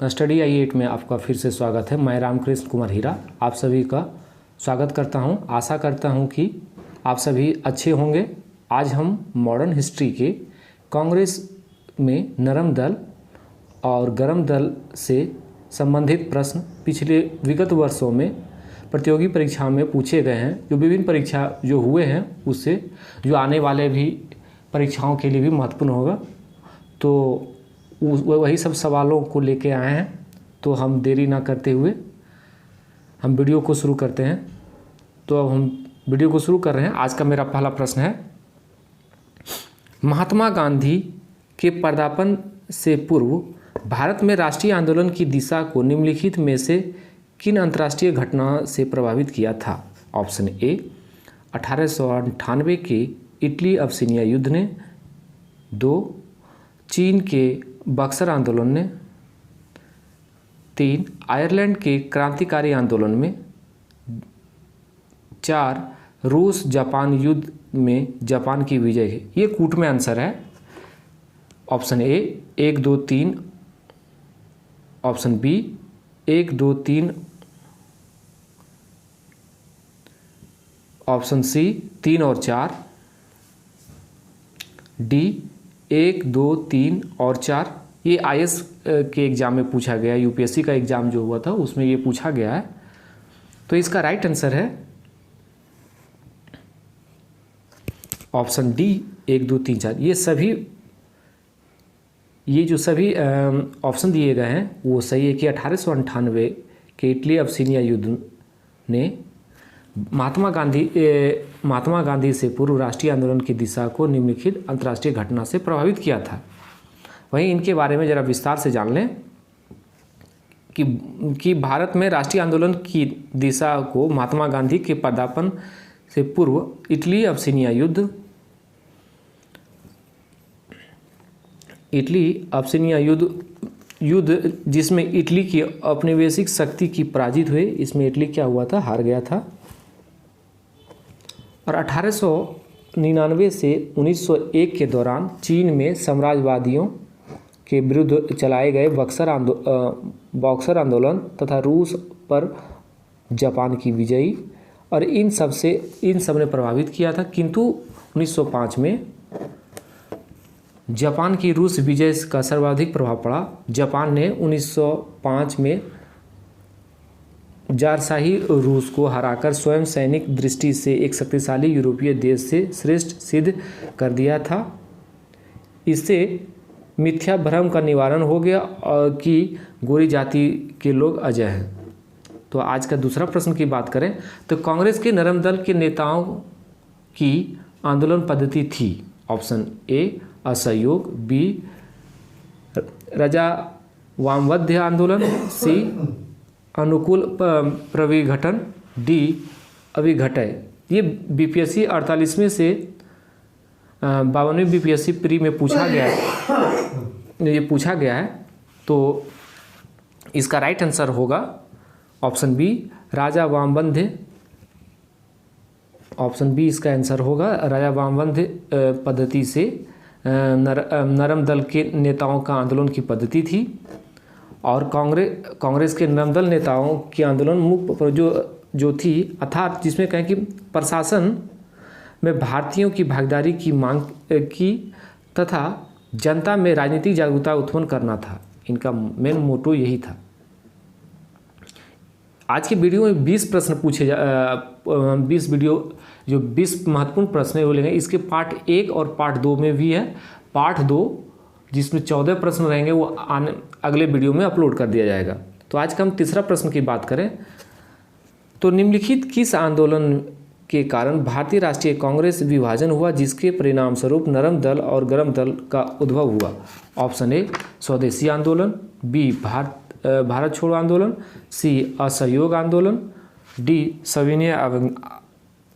Study आई 8 में आपका फिर से स्वागत है। मैं रामकृष्ण कुमार हीरा आप सभी का स्वागत करता हूं। आशा करता हूं कि आप सभी अच्छे होंगे। आज हम मॉडर्न हिस्ट्री के कांग्रेस में नरम दल और गरम दल से संबंधित प्रश्न पिछले विगत वर्षों में प्रतियोगी परीक्षाओं में पूछे गए हैं, जो विभिन्न परीक्षा जो हुए हैं उससे जो आने वाले भी परीक्षाओं के लिए भी महत्वपूर्ण होगा। तो वही सब सवालों को लेके आए हैं। तो हम देरी ना करते हुए हम वीडियो को शुरू करते हैं। तो अब हम वीडियो को शुरू कर रहे हैं। आज का मेरा पहला प्रश्न है, महात्मा गांधी के पदार्पण से पूर्व भारत में राष्ट्रीय आंदोलन की दिशा को निम्नलिखित में से किन अंतर्राष्ट्रीय घटना से प्रभावित किया था? ऑप्शन ए 1898 के इटली अबसिनिया युद्ध ने, 2 चीन के बक्सर आंदोलन ने, 3 आयरलैंड के क्रांतिकारी आंदोलन में, 4 रूस जापान युद्ध में जापान की विजय है। ये कूट में आंसर है। Option A 1 2 3, option B 1 2 3, option C 3 और 4, डी 1 2 3 और 4। ये IAS के एग्ज़ाम में पूछा गया है, UPSC का एग्ज़ाम जो हुआ था उसमें ये पूछा गया है। तो इसका राइट आंसर है ऑप्शन डी 1 2 3 4। ये जो सभी ऑप्शन दिए गए हैं वो सही है कि 1898 के इटली अबसिनिया युद्ध ने महात्मा गांधी से पूर्व राष्ट्रीय आंदोलन की दिशा को निम्नलिखित अंतर्राष्ट्रीय घटना से प्रभावित किया था। वहीं इनके बारे में ज़रा विस्तार से जान लें कि भारत में राष्ट्रीय आंदोलन की दिशा को महात्मा गांधी के पदार्पण से पूर्व इटली अबसिनिया युद्ध जिसमें इटली की औपनिवेशिक शक्ति की पराजित हुई। इसमें इटली क्या हुआ था? हार गया था। और 1899 से 1901 के दौरान चीन में साम्राज्यवादियों के विरुद्ध चलाए गए बॉक्सर आंदोलन तथा रूस पर जापान की विजयी और इन सब ने प्रभावित किया था। किंतु 1905 में जापान की रूस विजय का सर्वाधिक प्रभाव पड़ा। जापान ने 1905 में जारशाही रूस को हराकर स्वयं सैनिक दृष्टि से एक शक्तिशाली यूरोपीय देश से श्रेष्ठ सिद्ध कर दिया था। इससे मिथ्या भ्रम का निवारण हो गया और कि गोरी जाति के लोग अजय हैं। तो आज का दूसरा प्रश्न की बात करें तो कांग्रेस के नरम दल के नेताओं की आंदोलन पद्धति थी। ऑप्शन ए असहयोग, बी रजा वामवध्य आंदोलन, सी अनुकूल प्रविघटन, डी अभिघटय। ये BPSC 48वें से 52वें BPSC प्री में पूछा गया है। तो इसका राइट आंसर होगा ऑप्शन बी राजा वामवध्य। ऑप्शन बी इसका आंसर होगा। राजा वामवध्य पद्धति से नरम दल के नेताओं का आंदोलन की पद्धति थी। और कांग्रेस के नरम दल नेताओं की आंदोलन मुख्य जो थी अर्थात जिसमें कहें कि प्रशासन में भारतीयों की भागीदारी की मांग की तथा जनता में राजनीतिक जागरूकता उत्पन्न करना था। इनका मेन मोटो यही था। आज के वीडियो में 20 प्रश्न पूछे 20 महत्वपूर्ण प्रश्न है वो लेंगे। इसके पार्ट 1 और पार्ट 2 में भी है। पार्ट 2 जिसमें 14 प्रश्न रहेंगे वो अगले वीडियो में अपलोड कर दिया जाएगा। तो आज का हम तीसरा प्रश्न की बात करें तो निम्नलिखित किस आंदोलन के कारण भारतीय राष्ट्रीय कांग्रेस विभाजन हुआ जिसके परिणाम स्वरूप नरम दल और गरम दल का उद्भव हुआ? ऑप्शन ए स्वदेशी आंदोलन, बी भारत छोड़ो आंदोलन, सी असहयोग आंदोलन, डी सविनय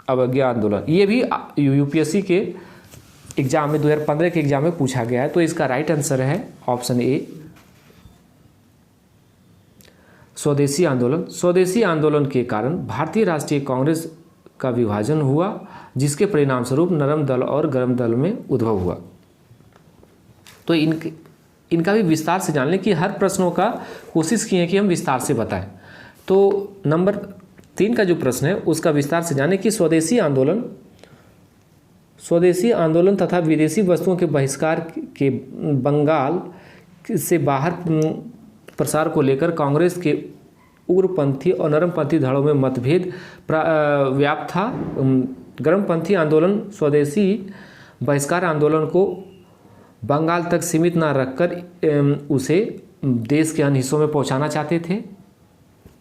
अवज्ञा आंदोलन। ये भी UPSC के एग्जाम में 2015 के एग्जाम में पूछा गया है। तो इसका राइट आंसर है ऑप्शन ए स्वदेशी आंदोलन। स्वदेशी आंदोलन के कारण भारतीय राष्ट्रीय कांग्रेस का विभाजन हुआ जिसके परिणाम स्वरूप नरम दल और गरम दल में उद्भव हुआ। तो इनका भी विस्तार से जान लें कि हर प्रश्नों का कोशिश की है कि हम विस्तार से बताएं। तो नंबर 3 का जो प्रश्न है उसका विस्तार से जानें कि स्वदेशी आंदोलन तथा विदेशी वस्तुओं के बहिष्कार के बंगाल से बाहर प्रसार को लेकर कांग्रेस के उग्रपंथी और नरमपंथी धड़ों में मतभेद व्याप्त था। गर्मपंथी आंदोलन स्वदेशी बहिष्कार आंदोलन को बंगाल तक सीमित न रखकर उसे देश के अन्य हिस्सों में पहुंचाना चाहते थे,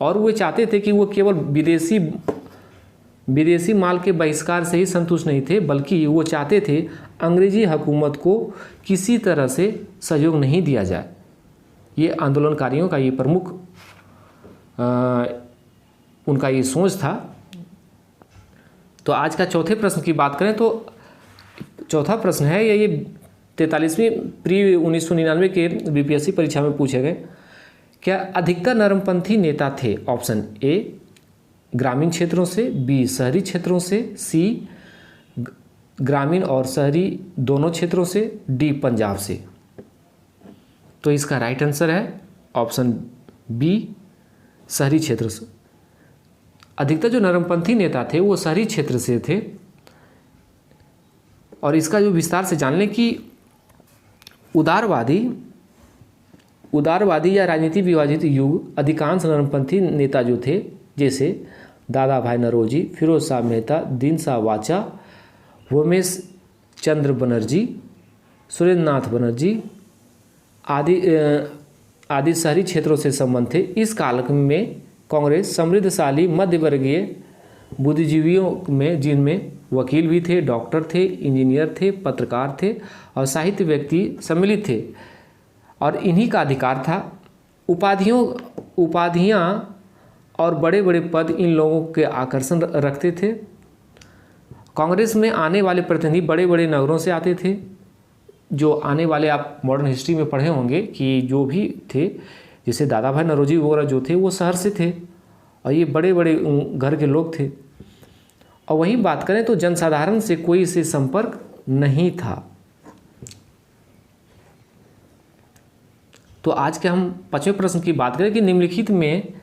और वो चाहते थे कि वो केवल विदेशी माल के बहिष्कार से ही संतुष्ट नहीं थे, बल्कि वो चाहते थे अंग्रेजी हुकूमत को किसी तरह से सहयोग नहीं दिया जाए। ये आंदोलनकारियों का ये प्रमुख उनका ये सोच था। तो आज का चौथे प्रश्न की बात करें तो चौथा प्रश्न है ये 43वीं प्री 1999 के बीपीएससी परीक्षा में पूछे गए। क्या अधिकतर नरमपंथी नेता थे? ऑप्शन ए ग्रामीण क्षेत्रों से, बी शहरी क्षेत्रों से, सी ग्रामीण और शहरी दोनों क्षेत्रों से, डी पंजाब से। तो इसका राइट आंसर है ऑप्शन बी शहरी क्षेत्र से। अधिकतर जो नरमपंथी नेता थे वो शहरी क्षेत्र से थे। और इसका जो विस्तार से जान लें कि उदारवादी या राजनीति विभाजित युग अधिकांश नरमपंथी नेता जो थे, जैसे दादा भाई नौरोजी, फिरोज शाह मेहता, दीन शाह वाचा, वोमेश चंद्र बनर्जी, सुरेंद्र नाथ बनर्जी आदि शहरी क्षेत्रों से संबंध थे। इस काल में कांग्रेस समृद्धशाली मध्यवर्गीय बुद्धिजीवियों में, जिनमें वकील भी थे, डॉक्टर थे, इंजीनियर थे, पत्रकार थे और साहित्य व्यक्ति सम्मिलित थे, और इन्हीं का अधिकार था। उपाधियां और बड़े बड़े पद इन लोगों के आकर्षण रखते थे। कांग्रेस में आने वाले प्रतिनिधि बड़े बड़े नगरों से आते थे। जो आने वाले आप मॉडर्न हिस्ट्री में पढ़े होंगे कि जो भी थे, जैसे दादा भाई नौरोजी वगैरह जो थे वो शहर से थे, और ये बड़े बड़े घर के लोग थे। और वहीं बात करें तो जनसाधारण से कोई इससे संपर्क नहीं था। तो आज के हम 5वें प्रश्न की बात करें कि निम्नलिखित में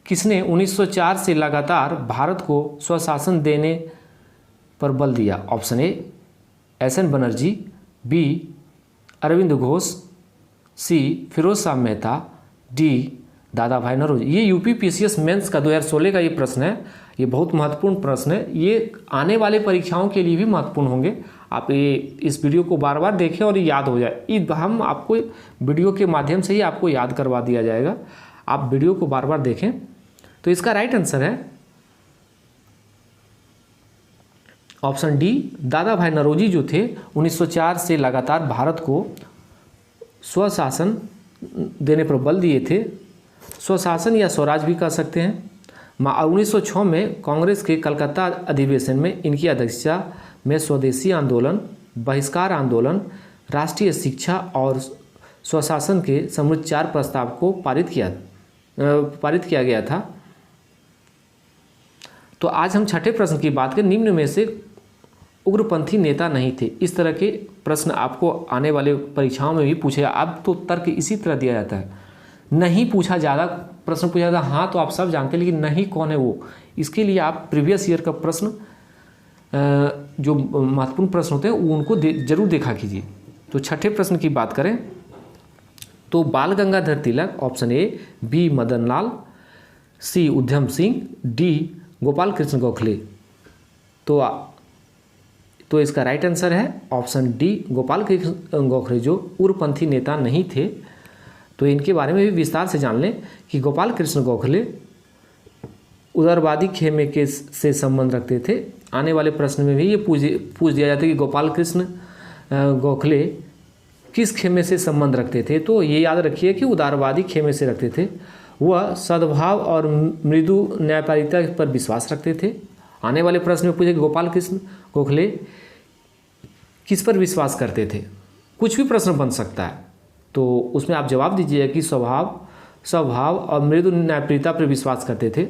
किसने 1904 से लगातार भारत को स्वशासन देने पर बल दिया? Option A S N. Banerjee, B Aurobindo Ghosh, C Feroz Shah Mehta, D Dadabhai Naoroji. ये यूपीपीसीएस मेंस का 2016 का ये प्रश्न है। ये बहुत महत्वपूर्ण प्रश्न है। ये आने वाले परीक्षाओं के लिए भी महत्वपूर्ण होंगे। आप ये इस वीडियो को बार बार देखें और याद हो जाए। हम आपको वीडियो के माध्यम से ही आपको याद करवा दिया जाएगा। आप वीडियो को बार बार देखें। तो इसका राइट आंसर है option D Dadabhai Naoroji जो थे 1904 से लगातार भारत को स्वशासन देने पर बल दिए थे। स्वशासन या स्वराज भी कह सकते हैं। 1906 में कांग्रेस के कलकत्ता अधिवेशन में इनकी अध्यक्षता में स्वदेशी आंदोलन, बहिष्कार आंदोलन, राष्ट्रीय शिक्षा और स्वशासन के समृद्ध 4 प्रस्ताव को पारित किया गया था। तो आज हम छठे प्रश्न की बात करें। निम्न में से उग्रपंथी नेता नहीं थे। इस तरह के प्रश्न आपको आने वाले परीक्षाओं में भी पूछेगा। अब तो तर्क इसी तरह दिया जाता है, नहीं पूछा ज़्यादा प्रश्न पूछा जाता है। हाँ तो आप सब जानते हैं, लेकिन नहीं कौन है वो, इसके लिए आप प्रीवियस ईयर का प्रश्न जो महत्वपूर्ण प्रश्न होते हैं उनको जरूर देखा कीजिए। तो छठे प्रश्न की बात करें तो बाल गंगाधर तिलक, ऑप्शन ए, b Madan Lal, c Udham Singh, d Gopal Krishna Gokhale. तो इसका राइट आंसर है ऑप्शन डी गोपाल कृष्ण गोखले, जो उग्रपंथी नेता नहीं थे। तो इनके बारे में भी विस्तार से जान लें कि गोपाल कृष्ण गोखले उदारवादी खेमे के से संबंध रखते थे। आने वाले प्रश्न में भी ये पूछ दिया जाता है कि गोपाल कृष्ण गोखले किस खेमे से संबंध रखते थे। तो ये याद रखिए कि उदारवादी खेमे से रखते थे। वह सद्भाव और मृदु न्यायपालिका पर विश्वास रखते थे। आने वाले प्रश्न में पूछे कि गोपाल कृष्ण गोखले किस पर विश्वास करते थे। कुछ भी प्रश्न बन सकता है, तो उसमें आप जवाब दीजिए कि स्वभाव और मृदु न्यायपालिका पर विश्वास करते थे।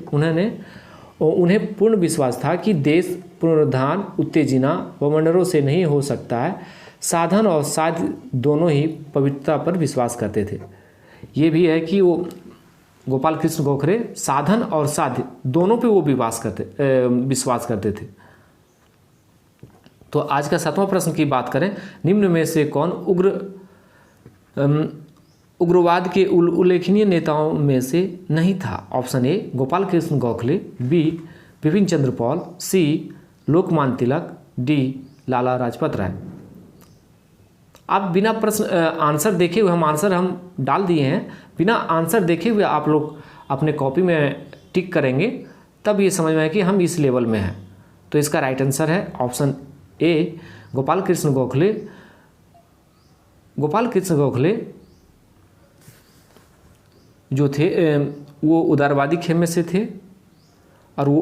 उन्हें पूर्ण विश्वास था कि देश पुनरुत्थान उत्तेजना वमंडलों से नहीं हो सकता है, साधन और साध्य दोनों ही पवित्रता पर विश्वास करते थे। ये भी है कि वो गोपाल कृष्ण गोखले साधन और साध्य दोनों पे वो विश्वास करते थे। तो आज का 7वां प्रश्न की बात करें, निम्न में से कौन उग्रवाद के उल्लेखनीय नेताओं में से नहीं था? Option a Gopal Krishna Gokhale, b Bipin Chandra Pal, c Lokmanya Tilak, d Lala Lajpat Rai. आप बिना प्रश्न आंसर देखे हुए हम डाल दिए हैं, बिना आंसर देखे हुए आप लोग अपने कॉपी में टिक करेंगे, तब ये समझ में आए कि हम इस लेवल में हैं। तो इसका राइट आंसर है ऑप्शन ए गोपाल कृष्ण गोखले। गोपाल कृष्ण गोखले जो थे वो उदारवादी खेमे से थे और वो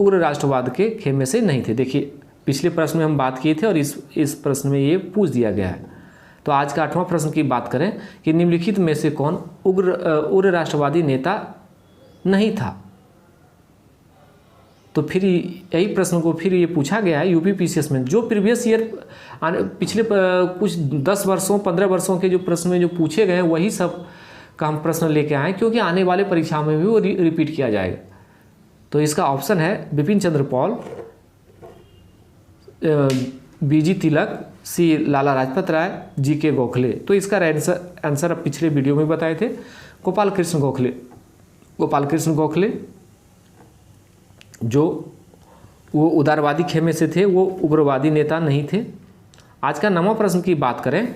उग्र राष्ट्रवाद के खेमे से नहीं थे। देखिए पिछले प्रश्न में हम बात किए थे और इस प्रश्न में ये पूछ दिया गया है। तो आज का 8वां प्रश्न की बात करें कि निम्नलिखित में से कौन उग्र राष्ट्रवादी नेता नहीं था? तो फिर यही प्रश्न को फिर ये पूछा गया है यूपीपीसीएस में, जो प्रीवियस ईयर पिछले कुछ 10 वर्षों 15 वर्षों के जो प्रश्न में जो पूछे गए हैं वही सब का हम प्रश्न लेके आए, क्योंकि आने वाले परीक्षाओं में भी वो रिपीट किया जाएगा। तो इसका ऑप्शन है बिपिन चंद्र पाल, बीजी तिलक, सी लाला लाजपत राय, जी के गोखले। तो इसका आंसर अब पिछले वीडियो में बताए थे, गोपाल कृष्ण गोखले। गोपाल कृष्ण गोखले जो वो उदारवादी खेमे से थे, वो उग्रवादी नेता नहीं थे। आज का 9वां प्रश्न की बात करें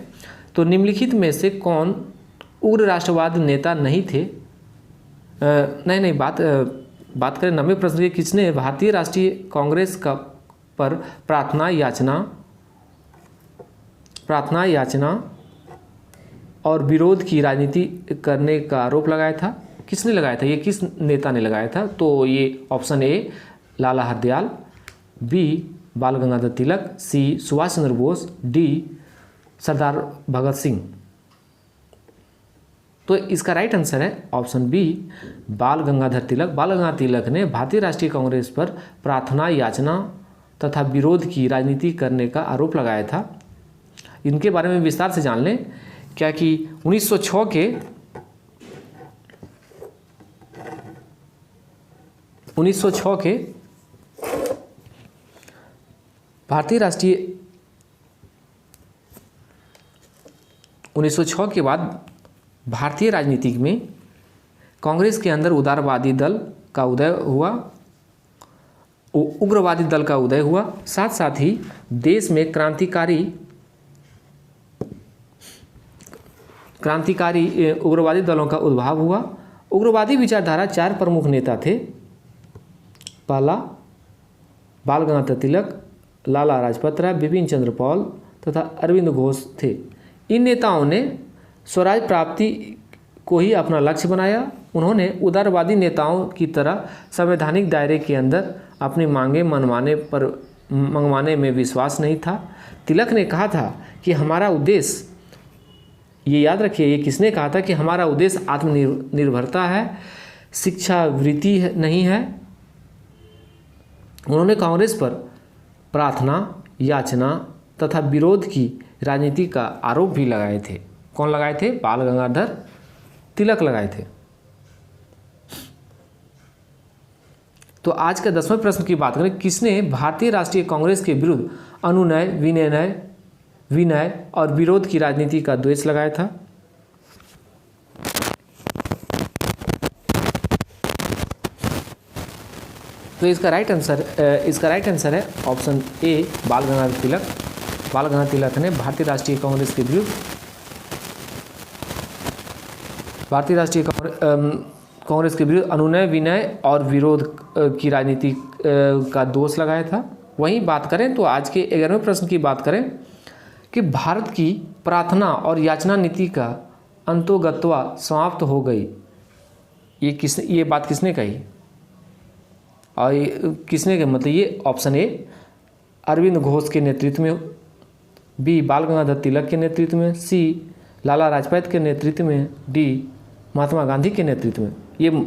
तो निम्नलिखित में से कौन उग्र राष्ट्रवाद नेता नहीं थे? बात करें 9वें प्रश्न की, किसने भारतीय राष्ट्रीय कांग्रेस का पर प्रार्थना याचना और विरोध की राजनीति करने का आरोप लगाया था? किसने लगाया था? ये किस नेता ने लगाया था? तो ये option A Lala Hardayal, B Bal Gangadhar Tilak, C Subhash Chandra Bose, D Sardar Bhagat Singh. तो इसका राइट आंसर है ऑप्शन बी बाल गंगाधर तिलक। बाल गंगाधर तिलक ने भारतीय राष्ट्रीय कांग्रेस पर प्रार्थना याचना तथा विरोध की राजनीति करने का आरोप लगाया था। इनके बारे में विस्तार से जान लें क्या कि 1906 के भारतीय राष्ट्रीय 1906 के बाद भारतीय राजनीति में कांग्रेस के अंदर उदारवादी दल का उदय हुआ, उग्रवादी दल का उदय हुआ। साथ साथ ही देश में क्रांतिकारी उग्रवादी दलों का उद्भव हुआ। उग्रवादी विचारधारा 4 प्रमुख नेता थे। पहला बाल गंगाधर तिलक, लाला लाजपत राय, बिपिन चंद्र पाल तथा अरविंद घोष थे। इन नेताओं ने स्वराज प्राप्ति को ही अपना लक्ष्य बनाया। उन्होंने उदारवादी नेताओं की तरह संवैधानिक दायरे के अंदर अपनी मांगें मंगवाने में विश्वास नहीं था। तिलक ने कहा था कि हमारा उद्देश्य, ये याद रखिए, ये किसने कहा था कि हमारा उद्देश्य आत्मनिर्भरता है, शिक्षावृत्ति नहीं है। उन्होंने कांग्रेस पर प्रार्थना याचना तथा विरोध की राजनीति का आरोप भी लगाए थे। कौन लगाए थे? बाल गंगाधर तिलक लगाए थे। तो आज के 10वें प्रश्न की बात करें, किसने भारतीय राष्ट्रीय कांग्रेस के विरुद्ध अनुनय विनय और विरोध की राजनीति का द्वेष लगाया था? तो इसका राइट आंसर है ऑप्शन ए बाल गंगाधर तिलक। बाल गंगाधर तिलक ने भारतीय राष्ट्रीय कांग्रेस के विरुद्ध अनुनय विनय और विरोध की राजनीति का दोष लगाया था। वहीं बात करें तो आज के 11वें प्रश्न की बात करें कि भारत की प्रार्थना और याचना नीति का अंतोगत्वा समाप्त हो गई, ये बात किसने कही? और किसने कहा? मतलब ये ऑप्शन ए अरविंद घोष के नेतृत्व में, बी बाल गंगाधर तिलक के नेतृत्व में, सी लाला लाजपत के नेतृत्व में, डी महात्मा गांधी के नेतृत्व में। ये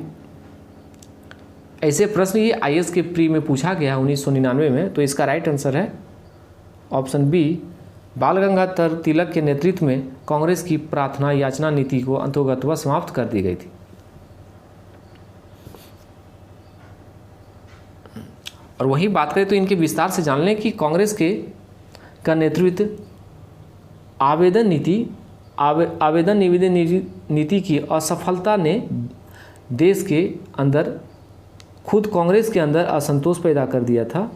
ऐसे प्रश्न ये IAS के प्री में पूछा गया 1999 में। तो इसका राइट आंसर है ऑप्शन बी बाल गंगाधर तिलक के नेतृत्व में कांग्रेस की प्रार्थना याचना नीति को अंतर्गत समाप्त कर दी गई थी। और वही बात करें तो इनके विस्तार से जान लें कि कांग्रेस के का नेतृत्व आवेदन निवेदन नीति की असफलता ने देश के अंदर खुद कांग्रेस के अंदर असंतोष पैदा कर दिया था।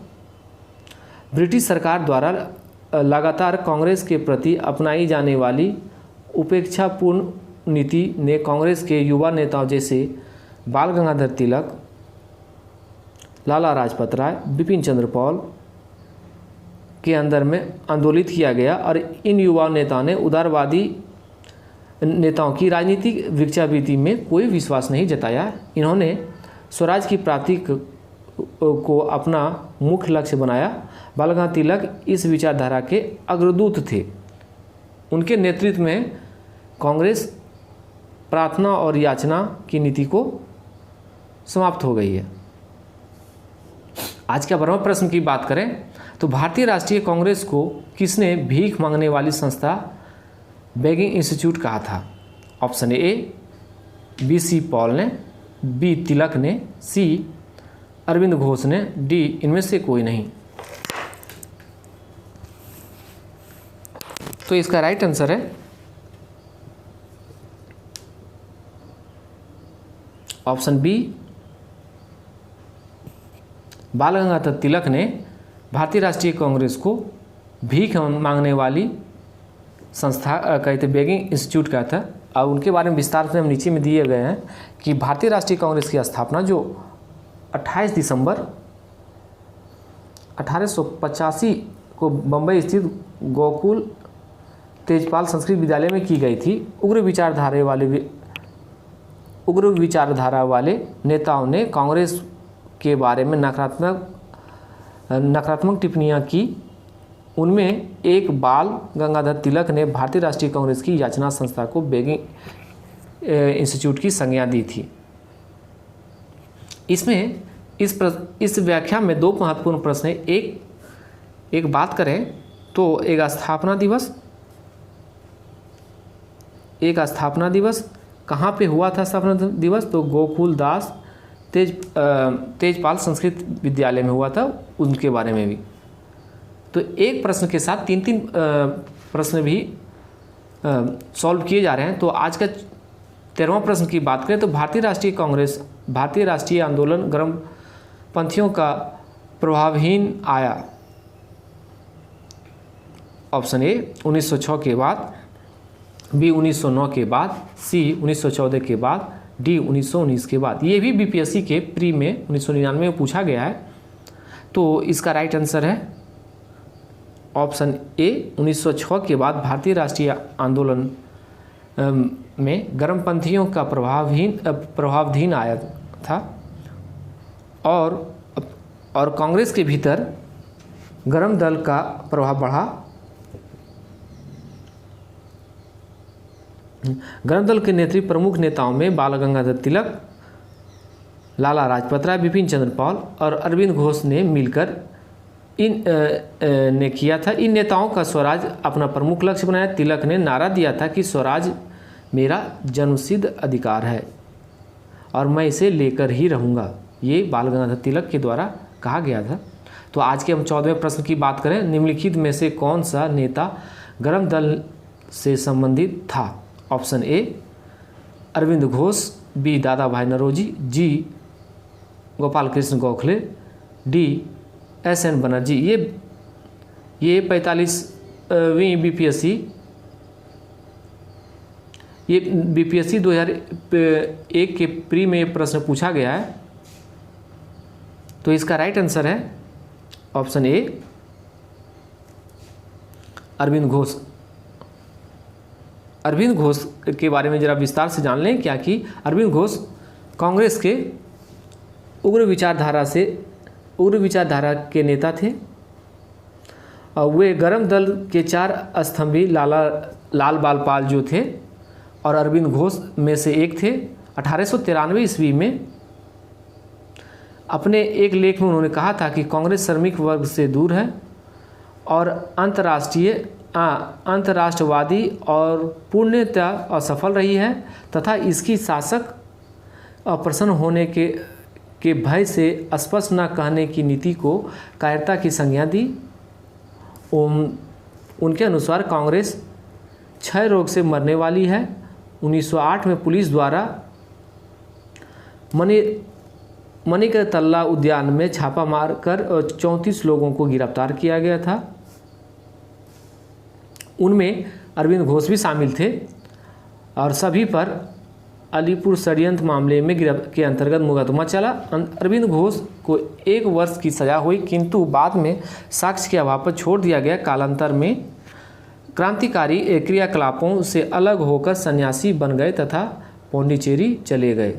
ब्रिटिश सरकार द्वारा लगातार कांग्रेस के प्रति अपनाई जाने वाली उपेक्षापूर्ण नीति ने कांग्रेस के युवा नेताओं जैसे बाल गंगाधर तिलक, लाला लाजपत राय, बिपिन चंद्र पाल के अंदर में आंदोलित किया गया और इन युवा नेताओं ने उदारवादी नेताओं की राजनीतिक भिक्षावृत्ति में कोई विश्वास नहीं जताया। इन्होंने स्वराज की प्राप्ति को अपना मुख्य लक्ष्य बनाया। बाल गंगाधर तिलक इस विचारधारा के अग्रदूत थे। उनके नेतृत्व में कांग्रेस प्रार्थना और याचना की नीति को समाप्त हो गई है। आज के प्रमुख प्रश्न की बात करें तो भारतीय राष्ट्रीय कांग्रेस को किसने भीख मांगने वाली संस्था बेगिंग इंस्टीट्यूट कहा था? ऑप्शन ए बी सी पॉल ने, बी तिलक ने, सी अरविंद घोष ने, डी इनमें से कोई नहीं। तो इसका राइट आंसर है ऑप्शन बी, बाल गंगाधर तिलक ने भारतीय राष्ट्रीय कांग्रेस को भीख मांगने वाली संस्था कहते बेगिंग इंस्टीट्यूट का था। और उनके बारे में विस्तार से हम नीचे में दिए गए हैं कि भारतीय राष्ट्रीय कांग्रेस की स्थापना जो 28 दिसंबर 1885 को बम्बई स्थित गोकुल तेजपाल संस्कृत विद्यालय में की गई थी। उग्र विचारधारा वाले नेताओं ने कांग्रेस के बारे में नकारात्मक टिप्पणियां की। उनमें एक बाल गंगाधर तिलक ने भारतीय राष्ट्रीय कांग्रेस की याचना संस्था को बेगिंग इंस्टीट्यूट की संज्ञा दी थी। इसमें इस व्याख्या में दो महत्वपूर्ण प्रश्न है। एक बात करें तो एक स्थापना दिवस कहाँ पे हुआ था? स्थापना दिवस तो गोकुल दास तेजपाल संस्कृत विद्यालय में हुआ था। उनके बारे में भी तो एक प्रश्न के साथ तीन प्रश्न भी सॉल्व किए जा रहे हैं। तो आज का 13वां प्रश्न की बात करें तो भारतीय राष्ट्रीय आंदोलन गर्मपंथियों का प्रभावहीन आया। ऑप्शन ए 1906 के बाद, बी 1909 के बाद, सी 1914 के बाद, डी 1919 के बाद। ये भी बीपीएससी के प्री में 1999 में पूछा गया है। तो इसका राइट आंसर है ऑप्शन ए 1906 के बाद भारतीय राष्ट्रीय आंदोलन में गर्मपंथियों का प्रभावधीन आया था और कांग्रेस के भीतर गर्म दल का प्रभाव बढ़ा। गर्म दल के नेतृत्व प्रमुख नेताओं में बाल गंगाधर तिलक, लाला लाजपत राय, बिपिन चंद्र पाल और अरविंद घोष ने मिलकर ने किया था। इन नेताओं का स्वराज अपना प्रमुख लक्ष्य बनाया। तिलक ने नारा दिया था कि स्वराज मेरा जन्मसिद्ध अधिकार है और मैं इसे लेकर ही रहूँगा। ये बाल गंगाधर तिलक के द्वारा कहा गया था। तो आज के हम 14वें प्रश्न की बात करें, निम्नलिखित में से कौन सा नेता गर्म दल से संबंधित था? Option A Aurobindo Ghosh, B Dadabhai Naoroji, G Gopal Krishna Gokhale, D S N. Banerjee. ये 45वीं बीपीएससी 2001 के प्री में ये प्रश्न पूछा गया है। तो इसका राइट आंसर है ऑप्शन ए अरविंद घोष। अरविंद घोष के बारे में जरा विस्तार से जान लें क्या कि अरविंद घोष कांग्रेस के उग्र विचारधारा के नेता थे। वे गर्म दल के 4 स्तंभी लाल बाल पाल जो थे और अरविंद घोष में से एक थे। 1893 ईस्वी में अपने एक लेख में उन्होंने कहा था कि कांग्रेस श्रमिक वर्ग से दूर है और अंतर्राष्ट्रीय अंतर्राष्ट्रवादी और पूर्णतया असफल रही है तथा इसकी शासक अप्रसन्न होने के भय से स्पष्ट न कहने की नीति को कायरता की संज्ञा दी। उनके अनुसार कांग्रेस क्षय रोग से मरने वाली है। 1908 में पुलिस द्वारा मणिकतल्ला उद्यान में छापा मारकर 34 लोगों को गिरफ्तार किया गया था। उनमें अरविंद घोष भी शामिल थे और सभी पर अलीपुर षड्यंत्र मामले में के अंतर्गत मुकदमा चला। अरविंद घोष को 1 वर्ष की सजा हुई, किंतु बाद में साक्ष्य के अभाव पर छोड़ दिया गया। कालांतर में क्रांतिकारी क्रियाकलापों से अलग होकर सन्यासी बन गए तथा पौंडीचेरी चले गए।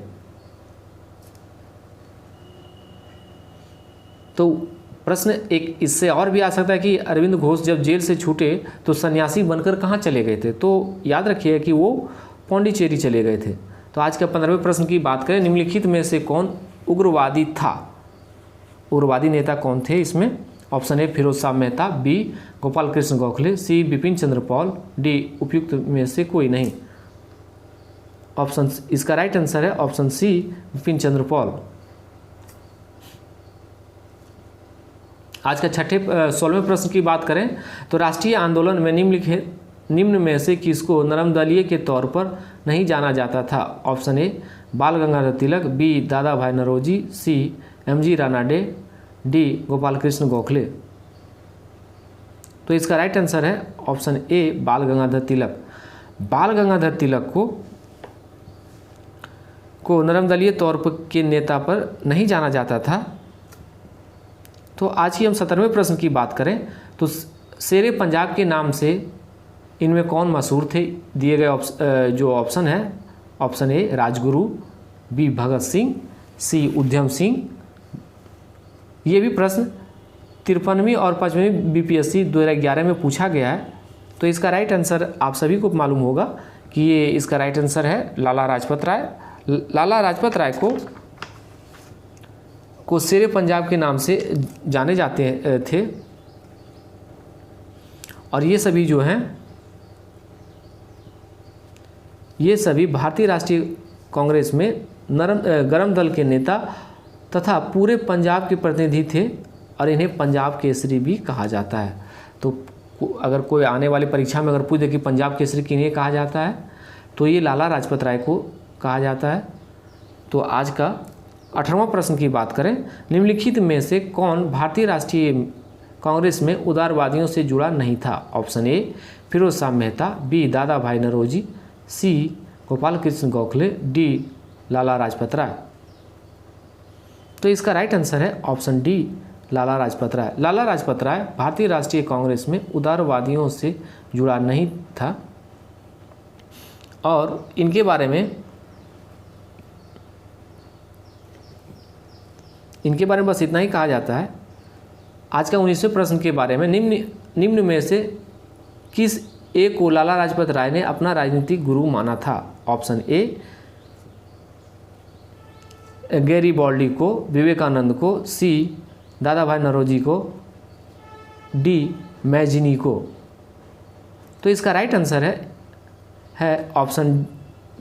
तो प्रश्न एक इससे और भी आ सकता है कि अरविंद घोष जब जेल से छूटे तो सन्यासी बनकर कहाँ चले गए थे? तो याद रखिए कि वो पौंडीचेरी चले गए थे। तो आज का 15वें प्रश्न की बात करें, निम्नलिखित में से कौन उग्रवादी था? उग्रवादी नेता कौन थे इसमें? Option A Feroz Shah Mehta, B Gopal Krishna Gokhale, C Bipin Chandra Pal, D उपयुक्त में से कोई नहीं। ऑप्शन इसका राइट आंसर है ऑप्शन सी बिपिन चंद्र पॉल। आज का 16वें प्रश्न की बात करें तो राष्ट्रीय आंदोलन में निम्न में से किसको नरम दलीय के तौर पर नहीं जाना जाता था? ऑप्शन ए बाल गंगाधर तिलक, बी दादा भाई नौरोजी, सी एमजी रानाडे, डी गोपाल कृष्ण गोखले। तो इसका राइट आंसर है ऑप्शन ए बाल गंगाधर तिलक। बाल गंगाधर तिलक को नरम दलीय तौर पर के नेता पर नहीं जाना जाता था। तो आज की हम 17वें प्रश्न की बात करें तो शेरे पंजाब के नाम से इनमें कौन मशहूर थे? दिए गए जो ऑप्शन है, ऑप्शन ए राजगुरु, बी भगत सिंह, सी उधम सिंह। ये भी प्रश्न 53वीं और 55वीं बीपीएससी 2011 में पूछा गया है। तो इसका राइट आंसर आप सभी को मालूम होगा कि ये इसका राइट आंसर है लाला लाजपत राय। लाला लाजपत राय को शेरे पंजाब के नाम से जाने जाते थे और ये सभी जो हैं ये सभी भारतीय राष्ट्रीय कांग्रेस में गरम दल के नेता तथा पूरे पंजाब के प्रतिनिधि थे और इन्हें पंजाब केसरी भी कहा जाता है। तो अगर कोई आने वाली परीक्षा में अगर पूछे कि पंजाब केसरी किन्हें कहा जाता है तो ये लाला लाजपत राय को कहा जाता है। तो आज का 18वां प्रश्न की बात करें, निम्नलिखित में से कौन भारतीय राष्ट्रीय कांग्रेस में उदारवादियों से जुड़ा नहीं था? Option A Feroz Shah Mehta, B Dadabhai Naoroji, C Gopal Krishna Gokhale, D Lala Lajpat Rai. तो इसका राइट आंसर है ऑप्शन डी लाला लाजपत राय। लाला लाजपत राय भारतीय राष्ट्रीय कांग्रेस में उदारवादियों से जुड़ा नहीं था और इनके बारे में बस इतना ही कहा जाता है। आज का 19वें प्रश्न के बारे में, निम्न में से किस एक को लाला लाजपत राय ने अपना राजनीतिक गुरु माना था? ऑप्शन ए गैरीबॉल्डी को, विवेकानंद को, सी दादा भाई नौरोजी को, डी मैजिनी को। तो इसका राइट आंसर है ऑप्शन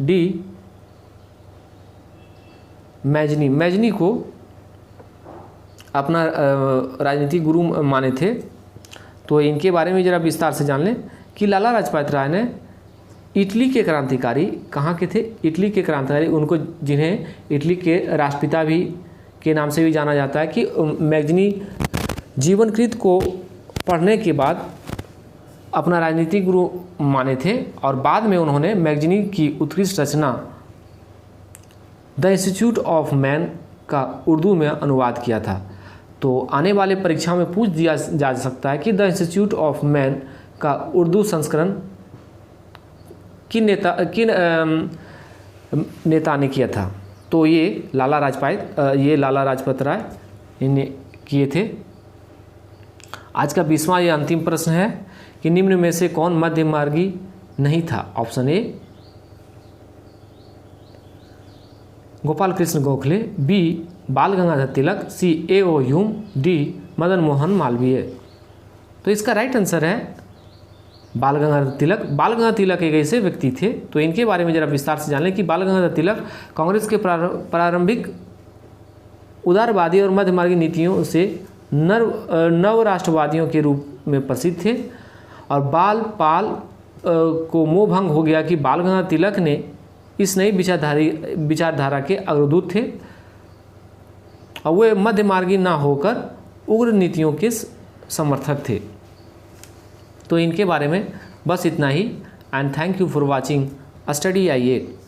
डी मैजिनी। मैजिनी को अपना राजनीतिक गुरु माने थे। तो इनके बारे में ज़रा विस्तार से जान लें कि लाला लाजपत राय ने इटली के क्रांतिकारी कहाँ के थे? इटली के क्रांतिकारी, उनको जिन्हें इटली के राष्ट्रपिता भी के नाम से भी जाना जाता है, कि मैगनी जीवनकृत को पढ़ने के बाद अपना राजनीतिक गुरु माने थे और बाद में उन्होंने मैगनी की उत्कृष्ट रचना द इंस्टीट्यूट ऑफ मैन का उर्दू में अनुवाद किया था। तो आने वाले परीक्षा में पूछ दिया जा सकता है कि द इंस्टीट्यूट ऑफ मैन का उर्दू संस्करण किन नेता ने किया था? तो ये लाला लाजपत राय इन्हें किए थे। आज का 20वां ये अंतिम प्रश्न है कि निम्न में से कौन मध्य मार्गी नहीं था? Option a Gopal Krishna Gokhale, b Bal Gangadhar Tilak, c A O. Hume, d Madan Mohan Malaviya. तो इसका राइट आंसर है बाल गंगाधर तिलक एक ऐसे व्यक्ति थे, तो इनके बारे में जरा विस्तार से जान लें कि बाल गंगाधर तिलक कांग्रेस के प्रारंभिक उदारवादी और मध्यमार्गी नीतियों से नव राष्ट्रवादियों के रूप में प्रसिद्ध थे। और बाल पाल को मोह भंग हो गया कि बाल गंगाधर तिलक ने इस नई विचारधारा के अग्रदूत थे और वे मध्यमार्गी ना होकर उग्र नीतियों के समर्थक थे। तो इनके बारे में बस इतना ही। And thank you for watching study IAS।